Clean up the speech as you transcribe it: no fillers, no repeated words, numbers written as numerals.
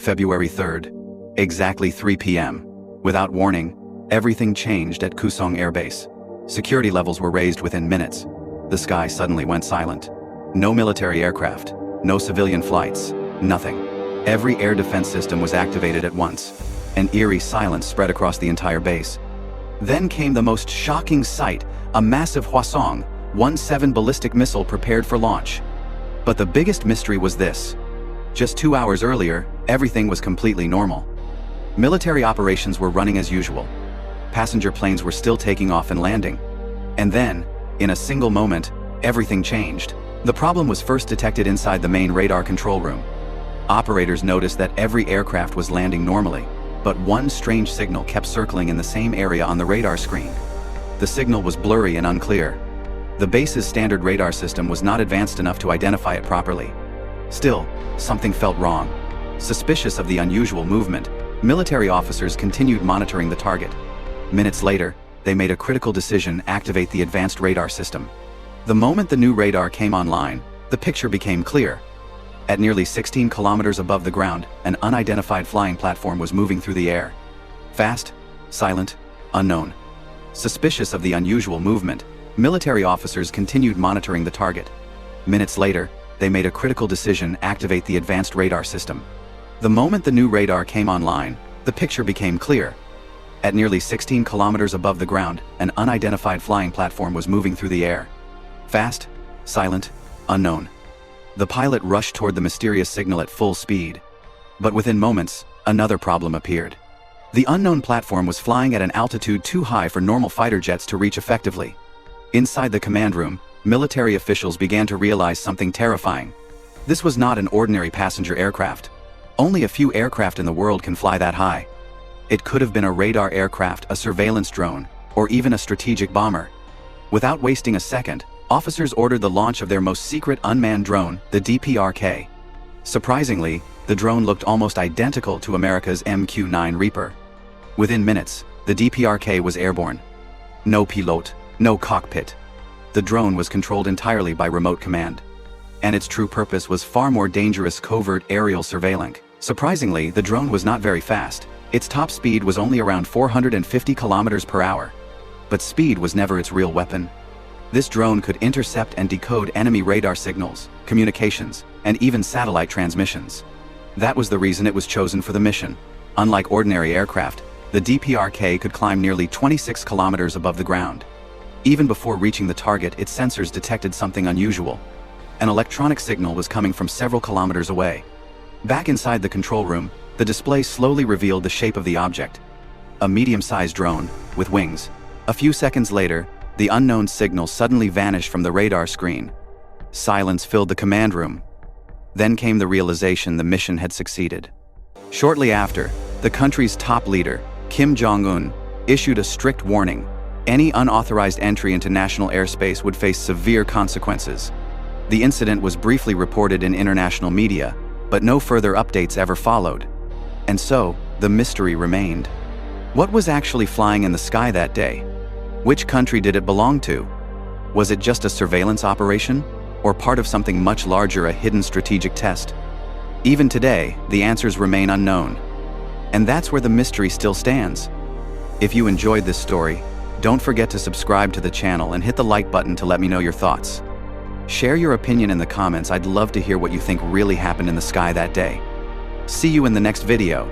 February 3rd, exactly 3 p.m. Without warning, everything changed at Kusong Airbase. Security levels were raised within minutes. The sky suddenly went silent. No military aircraft, no civilian flights, nothing. Every air defense system was activated at once. An eerie silence spread across the entire base. Then came the most shocking sight, a massive Hwasong 17 ballistic missile prepared for launch. But the biggest mystery was this. Just 2 hours earlier, everything was completely normal. Military operations were running as usual. Passenger planes were still taking off and landing. And then, in a single moment, everything changed. The problem was first detected inside the main radar control room. Operators noticed that every aircraft was landing normally, but one strange signal kept circling in the same area on the radar screen. The signal was blurry and unclear. The base's standard radar system was not advanced enough to identify it properly. Still, something felt wrong. Suspicious of the unusual movement, military officers continued monitoring the target. Minutes later, they made a critical decision: activate the advanced radar system. The moment the new radar came online, the picture became clear. At nearly 16 kilometers above the ground, an unidentified flying platform was moving through the air. Fast, silent, unknown. Suspicious of the unusual movement, military officers continued monitoring the target. Minutes later, they made a critical decision: activate the advanced radar system. The moment the new radar came online, the picture became clear. At nearly 16 kilometers above the ground, an unidentified flying platform was moving through the air. Fast, silent, unknown. The pilot rushed toward the mysterious signal at full speed. But within moments, another problem appeared. The unknown platform was flying at an altitude too high for normal fighter jets to reach effectively. Inside the command room, military officials began to realize something terrifying. This was not an ordinary passenger aircraft. Only a few aircraft in the world can fly that high. It could have been a radar aircraft, a surveillance drone, or even a strategic bomber. Without wasting a second, officers ordered the launch of their most secret unmanned drone, the DPRK. Surprisingly, the drone looked almost identical to America's MQ-9 Reaper. Within minutes, the DPRK was airborne. No pilot, no cockpit. The drone was controlled entirely by remote command. And its true purpose was far more dangerous: covert aerial surveillance. Surprisingly, the drone was not very fast. Its top speed was only around 450 kilometers per hour. But speed was never its real weapon. This drone could intercept and decode enemy radar signals, communications, and even satellite transmissions. That was the reason it was chosen for the mission. Unlike ordinary aircraft, the DPRK could climb nearly 26 kilometers above the ground. Even before reaching the target, its sensors detected something unusual. An electronic signal was coming from several kilometers away. Back inside the control room, the display slowly revealed the shape of the object. A medium-sized drone, with wings. A few seconds later, the unknown signal suddenly vanished from the radar screen. Silence filled the command room. Then came the realization the mission had succeeded. Shortly after, the country's top leader, Kim Jong Un, issued a strict warning: any unauthorized entry into national airspace would face severe consequences. The incident was briefly reported in international media, but no further updates ever followed. And so, the mystery remained. What was actually flying in the sky that day? Which country did it belong to? Was it just a surveillance operation, or part of something much larger, a hidden strategic test? Even today, the answers remain unknown. And that's where the mystery still stands. If you enjoyed this story, don't forget to subscribe to the channel and hit the like button to let me know your thoughts. Share your opinion in the comments. I'd love to hear what you think really happened in the sky that day. See you in the next video.